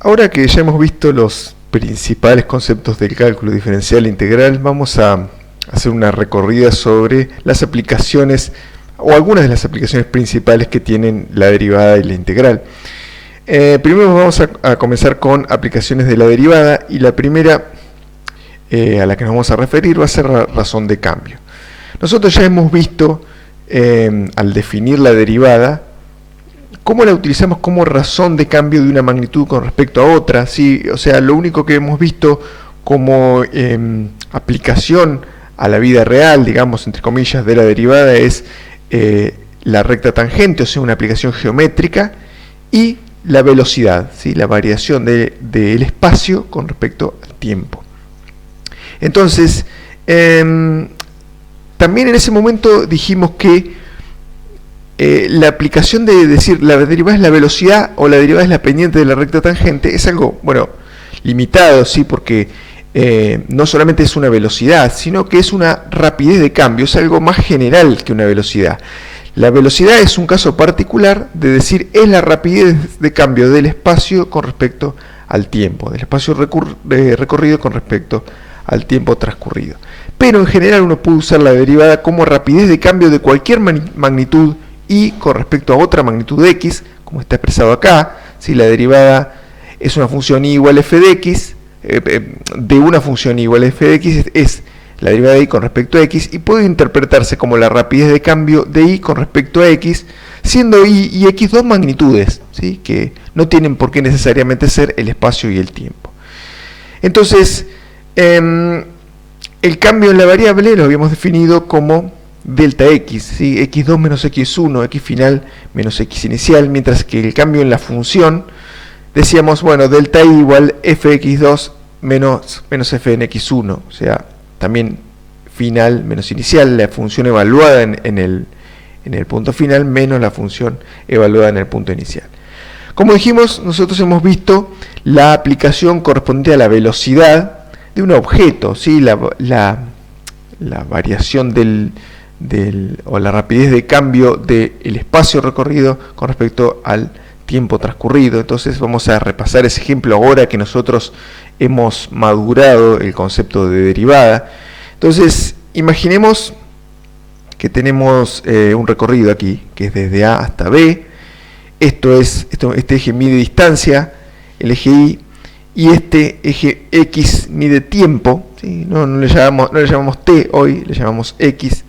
Ahora que ya hemos visto los principales conceptos del cálculo diferencial e integral, vamos a hacer una recorrida sobre las aplicaciones o algunas de las aplicaciones principales que tienen la derivada y la integral. Primero vamos a comenzar con aplicaciones de la derivada, y la primera a la que nos vamos a referir va a ser la razón de cambio. Nosotros ya hemos visto al definir la derivada cómo la utilizamos como razón de cambio de una magnitud con respecto a otra, ¿sí? O sea, lo único que hemos visto como aplicación a la vida real, digamos, entre comillas, de la derivada es la recta tangente, o sea, una aplicación geométrica, y la velocidad, ¿sí? La variación del espacio con respecto al tiempo. Entonces, también en ese momento dijimos que la aplicación de decir la derivada es la velocidad o la derivada es la pendiente de la recta tangente es algo, bueno, limitado, ¿sí? Porque no solamente es una velocidad, sino que es una rapidez de cambio, es algo más general que una velocidad. La velocidad es un caso particular de decir es la rapidez de cambio del espacio con respecto al tiempo, del espacio recorrido con respecto al tiempo transcurrido. Pero en general uno puede usar la derivada como rapidez de cambio de cualquier magnitud y con respecto a otra magnitud de x, como está expresado acá. Si la derivada es una función y igual a f de x, de una función y igual a f de x es la derivada de y con respecto a x, y puede interpretarse como la rapidez de cambio de y con respecto a x, siendo y y x dos magnitudes, ¿sí? Que no tienen por qué necesariamente ser el espacio y el tiempo. Entonces, el cambio en la variable lo habíamos definido como delta x, ¿sí? x2 menos x1, x final menos x inicial, mientras que el cambio en la función decíamos, bueno, delta y igual fx2 menos f en x1, o sea, también final menos inicial, la función evaluada en el punto final menos la función evaluada en el punto inicial. Como dijimos, nosotros hemos visto la aplicación correspondiente a la velocidad de un objeto, ¿sí? La variación o la rapidez de cambio del espacio recorrido con respecto al tiempo transcurrido. Entonces vamos a repasar ese ejemplo ahora que nosotros hemos madurado el concepto de derivada. Entonces imaginemos que tenemos un recorrido aquí que es desde A hasta B. Este eje mide distancia, el eje Y, y este eje X mide tiempo, ¿sí? No le llamamos T hoy, le llamamos X.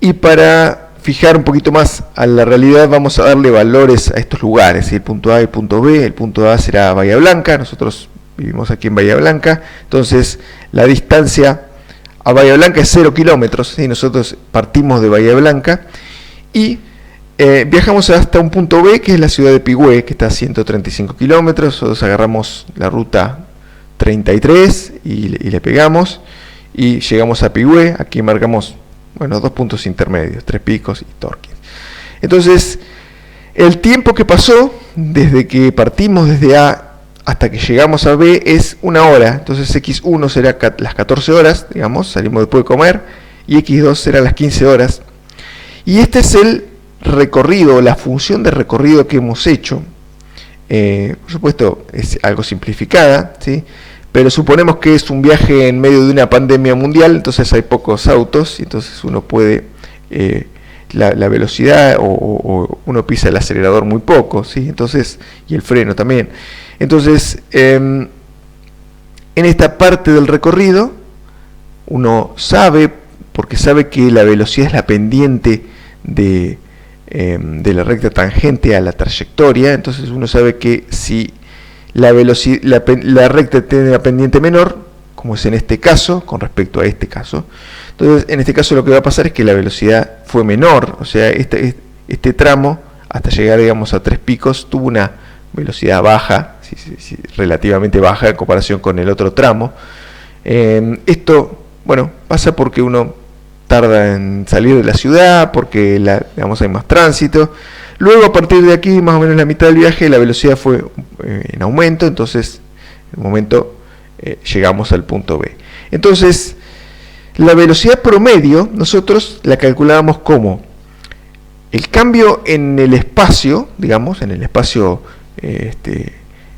Y para fijar un poquito más a la realidad vamos a darle valores a estos lugares, ¿sí? El punto A y el punto B. El punto A será Bahía Blanca, nosotros vivimos aquí en Bahía Blanca, entonces la distancia a Bahía Blanca es 0 kilómetros, ¿sí? Nosotros partimos de Bahía Blanca y viajamos hasta un punto B, que es la ciudad de Pigüé, que está a 135 kilómetros. Nosotros agarramos la ruta 33 y le pegamos y llegamos a Pigüé. Aquí marcamos, bueno, dos puntos intermedios, Tres Picos y Torquín. Entonces, el tiempo que pasó desde que partimos desde A hasta que llegamos a B es una hora. Entonces x1 será las 14 horas, digamos, salimos después de comer, y x2 será las 15 horas. Y este es el recorrido, la función de recorrido que hemos hecho. Por supuesto es algo simplificada, ¿sí? Pero suponemos que es un viaje en medio de una pandemia mundial, entonces hay pocos autos, y entonces uno puede, la velocidad, o uno pisa el acelerador muy poco, ¿sí? Entonces, y el freno también. Entonces, en esta parte del recorrido, uno sabe, porque sabe que la velocidad es la pendiente de la recta tangente a la trayectoria. Entonces uno sabe que si la recta tiene una pendiente menor, como es en este caso, con respecto a este caso, entonces en este caso lo que va a pasar es que la velocidad fue menor, o sea, este tramo, hasta llegar, digamos, a Tres Picos, tuvo una velocidad baja, relativamente baja en comparación con el otro tramo. Esto, bueno, pasa porque uno tarda en salir de la ciudad, porque digamos, hay más tránsito. Luego, a partir de aquí, más o menos la mitad del viaje, la velocidad fue en aumento, entonces en un momento llegamos al punto B. Entonces, la velocidad promedio nosotros la calculábamos como el cambio en el espacio, digamos, en el espacio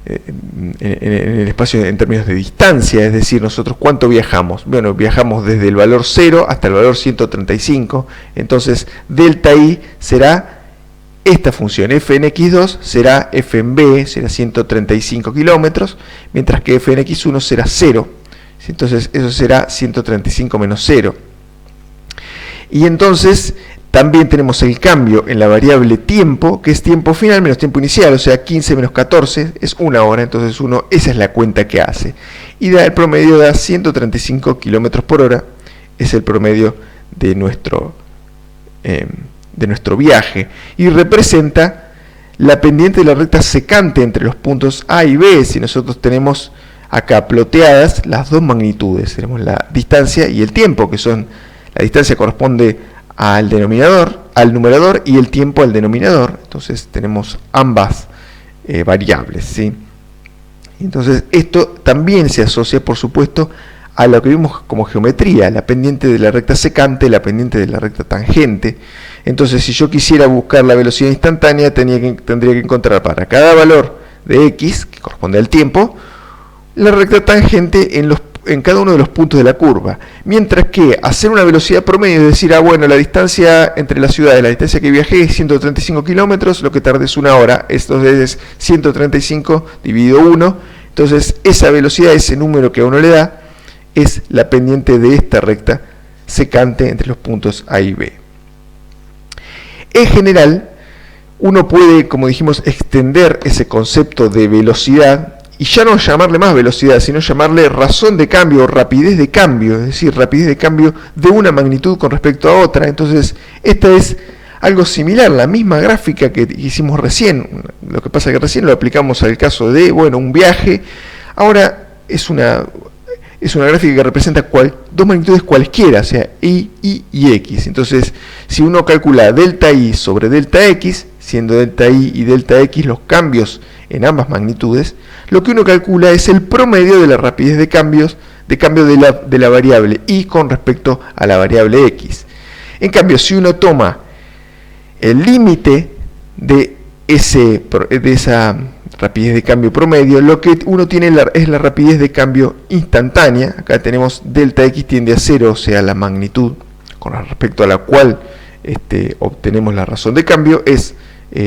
en el espacio en términos de distancia, es decir, nosotros cuánto viajamos. Bueno, viajamos desde el valor 0 hasta el valor 135, entonces delta I será esta función, f en x2 será f en b, será 135 kilómetros, mientras que f en x1 será 0, entonces eso será 135 menos 0. Y entonces también tenemos el cambio en la variable tiempo, que es tiempo final menos tiempo inicial, o sea, 15 menos 14 es 1 hora, entonces esa es la cuenta que hace. Y el promedio da 135 kilómetros por hora, es el promedio de nuestro viaje, y representa la pendiente de la recta secante entre los puntos A y B. Si nosotros tenemos acá ploteadas las dos magnitudes, tenemos la distancia y el tiempo, que son, la distancia corresponde al numerador, y el tiempo al denominador. Entonces tenemos ambas variables, ¿sí? Entonces esto también se asocia, por supuesto, a lo que vimos como geometría, la pendiente de la recta secante, la pendiente de la recta tangente. Entonces, si yo quisiera buscar la velocidad instantánea, tendría que encontrar para cada valor de x, que corresponde al tiempo, la recta tangente en cada uno de los puntos de la curva. Mientras que hacer una velocidad promedio, es decir, bueno, la distancia entre las ciudades, la distancia que viajé es 135 kilómetros, lo que tardé es 1 hora, esto es 135 dividido 1, entonces esa velocidad, ese número que a uno le da, es la pendiente de esta recta secante entre los puntos A y B. En general, uno puede, como dijimos, extender ese concepto de velocidad y ya no llamarle más velocidad, sino llamarle razón de cambio o rapidez de cambio, es decir, rapidez de cambio de una magnitud con respecto a otra. Entonces, esta es algo similar, la misma gráfica que hicimos recién. Lo que pasa es que recién lo aplicamos al caso de, bueno, un viaje. Ahora es una gráfica que representa dos magnitudes cualquiera, o sea, y x. Entonces, si uno calcula delta i sobre delta x, siendo delta i y delta x los cambios en ambas magnitudes, lo que uno calcula es el promedio de la rapidez de cambio de la variable y con respecto a la variable x. En cambio, si uno toma el límite de esa rapidez de cambio promedio, lo que uno tiene es la rapidez de cambio instantánea. Acá tenemos delta x tiende a 0, o sea, la magnitud con respecto a la cual obtenemos la razón de cambio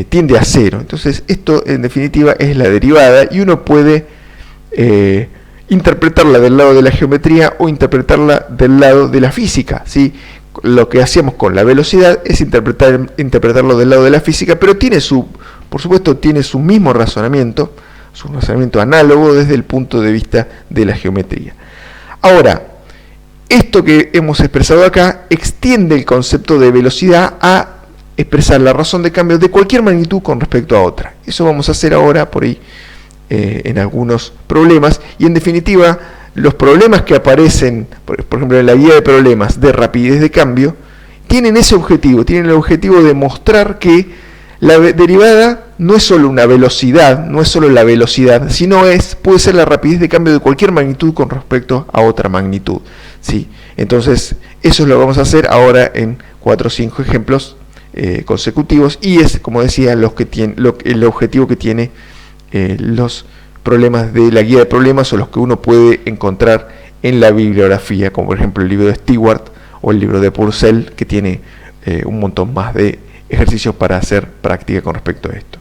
tiende a 0. Entonces esto en definitiva es la derivada, y uno puede interpretarla del lado de la geometría o interpretarla del lado de la física, ¿sí? Lo que hacíamos con la velocidad es interpretarlo del lado de la física, pero por supuesto tiene su mismo razonamiento, su razonamiento análogo desde el punto de vista de la geometría. Ahora, esto que hemos expresado acá extiende el concepto de velocidad a expresar la razón de cambio de cualquier magnitud con respecto a otra. Eso vamos a hacer ahora por ahí en algunos problemas, y en definitiva los problemas que aparecen, por ejemplo en la guía de problemas de rapidez de cambio, tienen ese objetivo, tienen el objetivo de mostrar que la derivada no es solo una velocidad, no es solo la velocidad, sino puede ser la rapidez de cambio de cualquier magnitud con respecto a otra magnitud, ¿sí? Entonces eso lo vamos a hacer ahora en 4 o 5 ejemplos consecutivos, y es, como decía, el objetivo que tiene los problemas de la guía de problemas, o los que uno puede encontrar en la bibliografía, como por ejemplo el libro de Stewart o el libro de Purcell, que tiene un montón más de ejercicios para hacer práctica con respecto a esto.